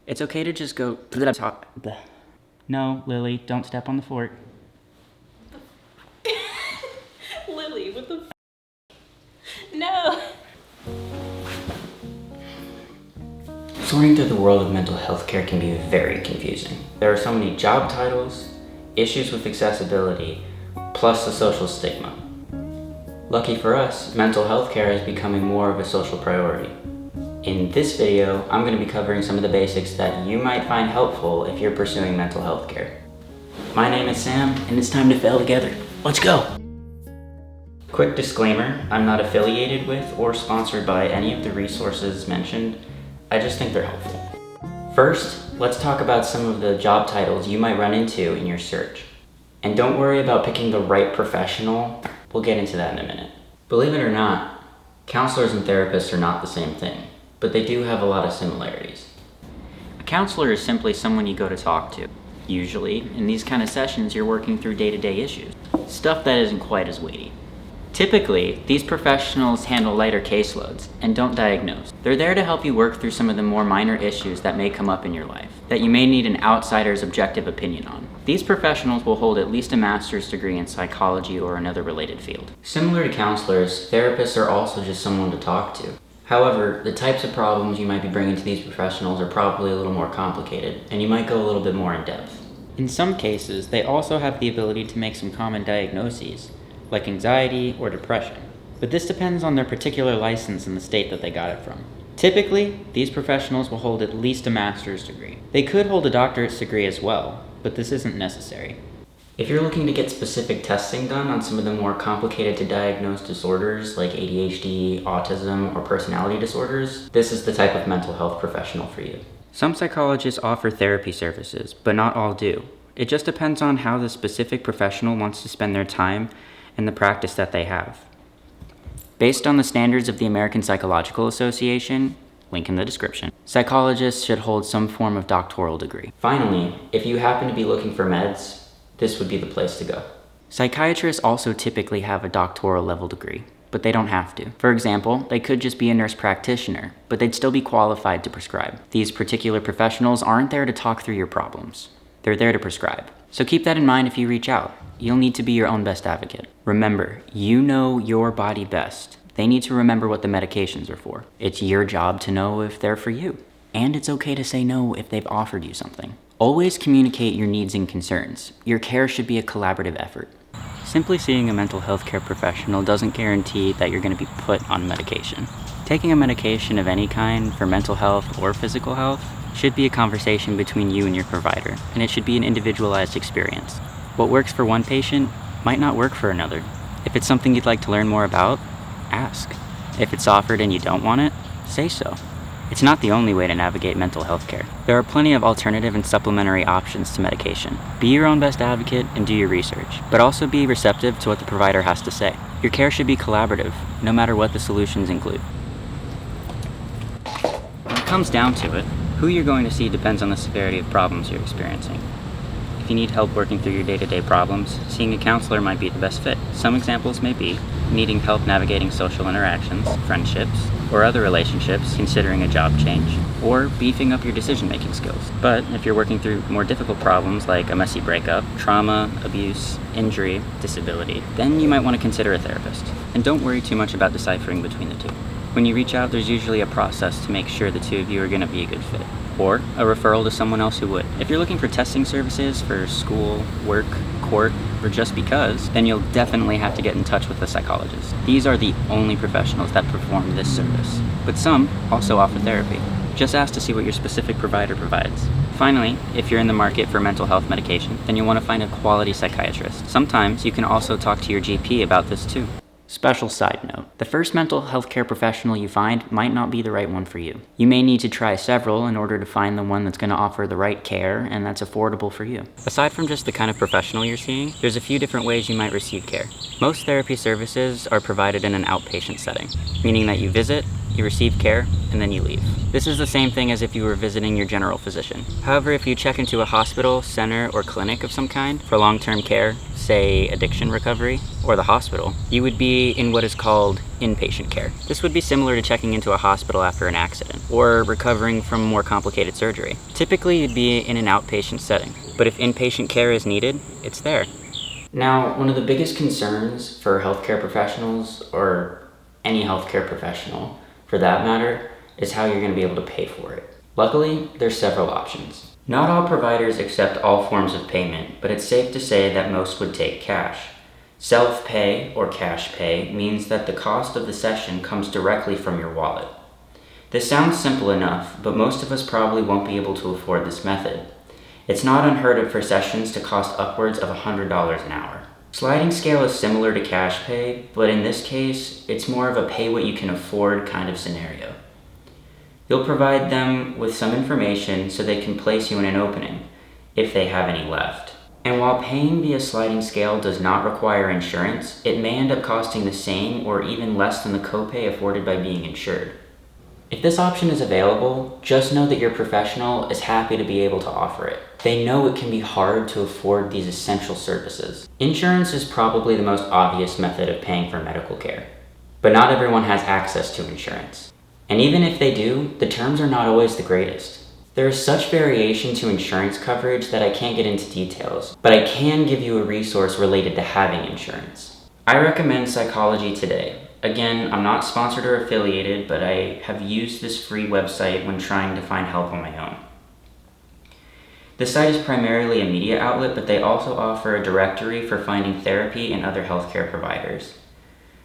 It's okay to just go talk. No, Lily, don't step on the fork. Lily, what the No! Sorting through the world of mental health care can be very confusing. There are so many job titles, issues with accessibility, plus the social stigma. Lucky for us, mental health care is becoming more of a social priority. In this video, I'm going to be covering some of the basics that you might find helpful if you're pursuing mental health care. My name is Sam, and it's time to fail together. Let's go! Quick disclaimer, I'm not affiliated with or sponsored by any of the resources mentioned. I just think they're helpful. First, let's talk about some of the job titles you might run into in your search. And don't worry about picking the right professional. We'll get into that in a minute. Believe it or not, counselors and therapists are not the same thing, but they do have a lot of similarities. A counselor is simply someone you go to talk to. Usually, in these kind of sessions, you're working through day-to-day issues, stuff that isn't quite as weighty. Typically, these professionals handle lighter caseloads and don't diagnose. They're there to help you work through some of the more minor issues that may come up in your life, that you may need an outsider's objective opinion on. These professionals will hold at least a master's degree in psychology or another related field. Similar to counselors, therapists are also just someone to talk to. However, the types of problems you might be bringing to these professionals are probably a little more complicated, and you might go a little bit more in depth. In some cases, they also have the ability to make some common diagnoses, like anxiety or depression, but this depends on their particular license and the state that they got it from. Typically, these professionals will hold at least a master's degree. They could hold a doctorate's degree as well, but this isn't necessary. If you're looking to get specific testing done on some of the more complicated to diagnose disorders like ADHD, autism, or personality disorders, this is the type of mental health professional for you. Some psychologists offer therapy services, but not all do. It just depends on how the specific professional wants to spend their time and the practice that they have. Based on the standards of the American Psychological Association, link in the description, psychologists should hold some form of doctoral degree. Finally, if you happen to be looking for meds, this would be the place to go. Psychiatrists also typically have a doctoral level degree, but they don't have to. For example, they could just be a nurse practitioner, but they'd still be qualified to prescribe. These particular professionals aren't there to talk through your problems. They're there to prescribe. So keep that in mind if you reach out. You'll need to be your own best advocate. Remember, you know your body best. They need to remember what the medications are for. It's your job to know if they're for you. And it's okay to say no if they've offered you something. Always communicate your needs and concerns. Your care should be a collaborative effort. Simply seeing a mental health care professional doesn't guarantee that you're going to be put on medication. Taking a medication of any kind for mental health or physical health should be a conversation between you and your provider, and it should be an individualized experience. What works for one patient might not work for another. If it's something you'd like to learn more about, ask. If it's offered and you don't want it, say so. It's not the only way to navigate mental health care. There are plenty of alternative and supplementary options to medication. Be your own best advocate and do your research, but also be receptive to what the provider has to say. Your care should be collaborative, no matter what the solutions include. When it comes down to it, who you're going to see depends on the severity of problems you're experiencing. If you need help working through your day-to-day problems, seeing a counselor might be the best fit. Some examples may be needing help navigating social interactions, friendships, or other relationships, considering a job change, or beefing up your decision-making skills. But if you're working through more difficult problems like a messy breakup, trauma, abuse, injury, disability, then you might want to consider a therapist. And don't worry too much about deciphering between the two. When you reach out, there's usually a process to make sure the two of you are going to be a good fit, or a referral to someone else who would. If you're looking for testing services for school, work, court, or just because, then you'll definitely have to get in touch with a psychologist. These are the only professionals that perform this service, but some also offer therapy. Just ask to see what your specific provider provides. Finally, if you're in the market for mental health medication, then you'll want to find a quality psychiatrist. Sometimes you can also talk to your GP about this too. Special side note, the first mental health care professional you find might not be the right one for you. You may need to try several in order to find the one that's going to offer the right care and that's affordable for you. Aside from just the kind of professional you're seeing, there's a few different ways you might receive care. Most therapy services are provided in an outpatient setting, meaning that you visit, you receive care, and then you leave. This is the same thing as if you were visiting your general physician. However, if you check into a hospital, center, or clinic of some kind for long-term care, say addiction recovery or the hospital, you would be in what is called inpatient care. This would be similar to checking into a hospital after an accident or recovering from more complicated surgery. Typically, you'd be in an outpatient setting, but if inpatient care is needed, it's there. Now, one of the biggest concerns for healthcare professionals, or any healthcare professional for that matter, is how you're going to be able to pay for it. Luckily, there's several options. Not all providers accept all forms of payment, but it's safe to say that most would take cash. Self-pay or cash pay means that the cost of the session comes directly from your wallet. This sounds simple enough, but most of us probably won't be able to afford this method. It's not unheard of for sessions to cost upwards of $100 an hour. Sliding scale is similar to cash pay, but in this case, it's more of a pay what you can afford kind of scenario. You'll provide them with some information so they can place you in an opening, if they have any left. And while paying via sliding scale does not require insurance, it may end up costing the same or even less than the copay afforded by being insured. If this option is available, just know that your professional is happy to be able to offer it. They know it can be hard to afford these essential services. Insurance is probably the most obvious method of paying for medical care, but not everyone has access to insurance. And even if they do, the terms are not always the greatest. There is such variation to insurance coverage that I can't get into details, but I can give you a resource related to having insurance. I recommend Psychology Today. Again, I'm not sponsored or affiliated, but I have used this free website when trying to find help on my own. The site is primarily a media outlet, but they also offer a directory for finding therapy and other healthcare providers.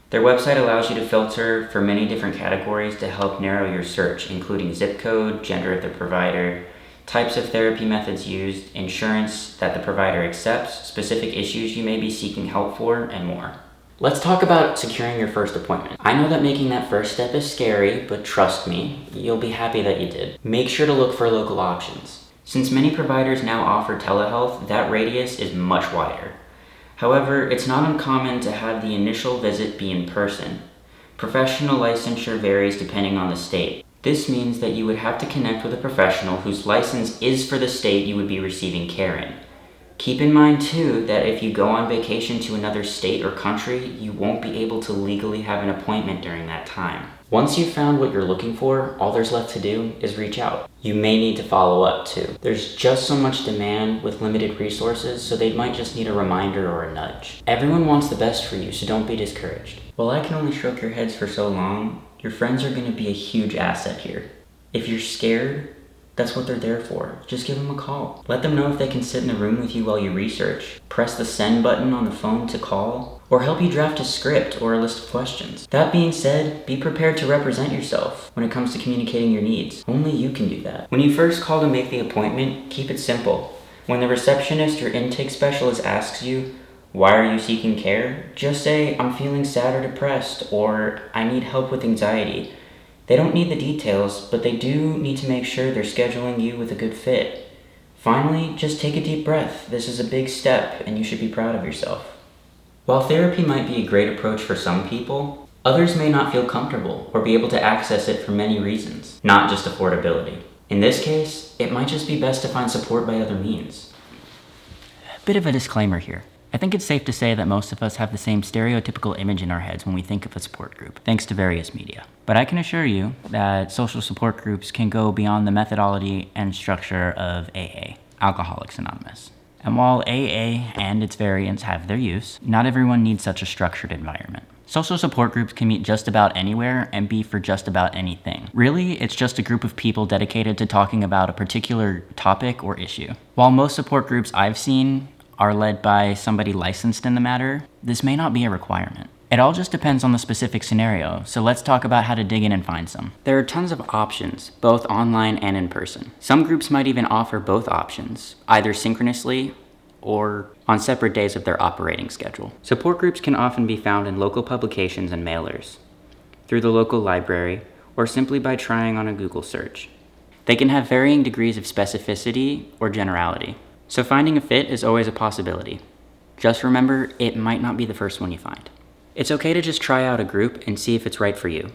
Their website allows you to filter for many different categories to help narrow your search, including zip code, gender of the provider, types of therapy methods used, insurance that the provider accepts, specific issues you may be seeking help for, and more. Let's talk about securing your first appointment. I know that making that first step is scary, but trust me, you'll be happy that you did. Make sure to look for local options. Since many providers now offer telehealth, that radius is much wider. However, it's not uncommon to have the initial visit be in person. Professional licensure varies depending on the state. This means that you would have to connect with a professional whose license is for the state you would be receiving care in. Keep in mind too that if you go on vacation to another state or country, you won't be able to legally have an appointment during that time. Once you've found what you're looking for, all there's left to do is reach out. You may need to follow up too. There's just so much demand with limited resources, so they might just need a reminder or a nudge. Everyone wants the best for you, so don't be discouraged. While I can only stroke your heads for so long, your friends are going to be a huge asset here. If you're scared, that's what they're there for. Just give them a call. Let them know if they can sit in the room with you while you research. Press the send button on the phone to call, or help you draft a script or a list of questions. That being said, be prepared to represent yourself when it comes to communicating your needs. Only you can do that. When you first call to make the appointment, keep it simple. When the receptionist or intake specialist asks you, "Why are you seeking care?" just say, "I'm feeling sad or depressed," or "I need help with anxiety." They don't need the details, but they do need to make sure they're scheduling you with a good fit. Finally, just take a deep breath. This is a big step, and you should be proud of yourself. While therapy might be a great approach for some people, others may not feel comfortable or be able to access it for many reasons, not just affordability. In this case, it might just be best to find support by other means. Bit of a disclaimer here. I think it's safe to say that most of us have the same stereotypical image in our heads when we think of a support group, thanks to various media. But I can assure you that social support groups can go beyond the methodology and structure of AA, Alcoholics Anonymous. And while AA and its variants have their use, not everyone needs such a structured environment. Social support groups can meet just about anywhere and be for just about anything. Really, it's just a group of people dedicated to talking about a particular topic or issue. While most support groups I've seen are led by somebody licensed in the matter, this may not be a requirement. It all just depends on the specific scenario, so let's talk about how to dig in and find some. There are tons of options, both online and in person. Some groups might even offer both options, either synchronously or on separate days of their operating schedule. Support groups can often be found in local publications and mailers, through the local library, or simply by trying on a Google search. They can have varying degrees of specificity or generality, so finding a fit is always a possibility. Just remember, it might not be the first one you find. It's okay to just try out a group and see if it's right for you.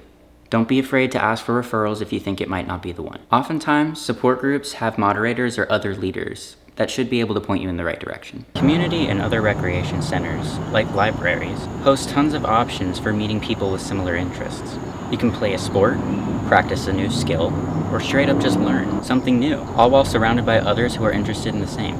Don't be afraid to ask for referrals if you think it might not be the one. Oftentimes, support groups have moderators or other leaders, that should be able to point you in the right direction. Community and other recreation centers, like libraries, host tons of options for meeting people with similar interests. You can play a sport, practice a new skill, or straight up just learn something new, all while surrounded by others who are interested in the same.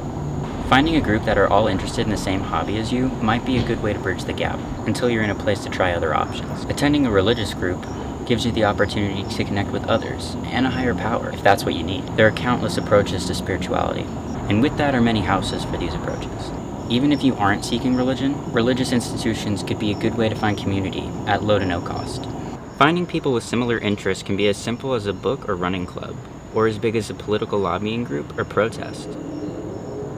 Finding a group that are all interested in the same hobby as you might be a good way to bridge the gap until you're in a place to try other options. Attending a religious group gives you the opportunity to connect with others and a higher power if that's what you need. There are countless approaches to spirituality, and with that are many houses for these approaches. Even if you aren't seeking religion, religious institutions could be a good way to find community at low to no cost. Finding people with similar interests can be as simple as a book or running club, or as big as a political lobbying group or protest.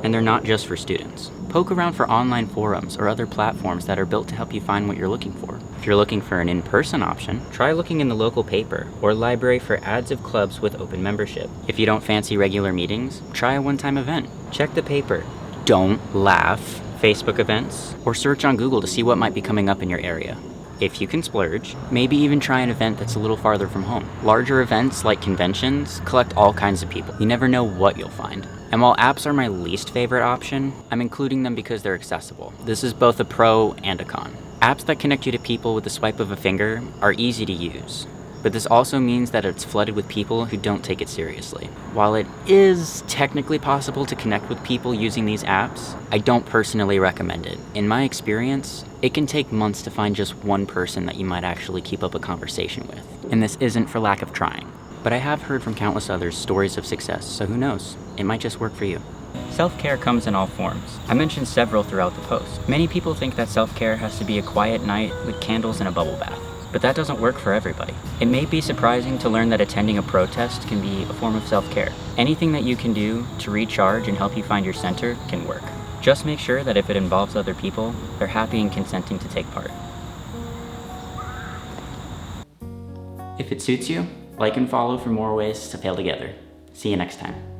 And they're not just for students. Poke around for online forums or other platforms that are built to help you find what you're looking for. If you're looking for an in-person option, try looking in the local paper or library for ads of clubs with open membership. If you don't fancy regular meetings, try a one-time event. Check the paper. Don't laugh. Facebook events, or search on Google to see what might be coming up in your area. If you can splurge, maybe even try an event that's a little farther from home. Larger events like conventions collect all kinds of people. You never know what you'll find. And while apps are my least favorite option, I'm including them because they're accessible. This is both a pro and a con. Apps that connect you to people with the swipe of a finger are easy to use, but this also means that it's flooded with people who don't take it seriously. While it is technically possible to connect with people using these apps, I don't personally recommend it. In my experience, it can take months to find just one person that you might actually keep up a conversation with. And this isn't for lack of trying. But I have heard from countless others stories of success, so who knows? It might just work for you. Self-care comes in all forms. I mentioned several throughout the post. Many people think that self-care has to be a quiet night with candles and a bubble bath. But that doesn't work for everybody. It may be surprising to learn that attending a protest can be a form of self-care. Anything that you can do to recharge and help you find your center can work. Just make sure that if it involves other people, they're happy and consenting to take part. If it suits you, like and follow for more ways to fail together. See you next time.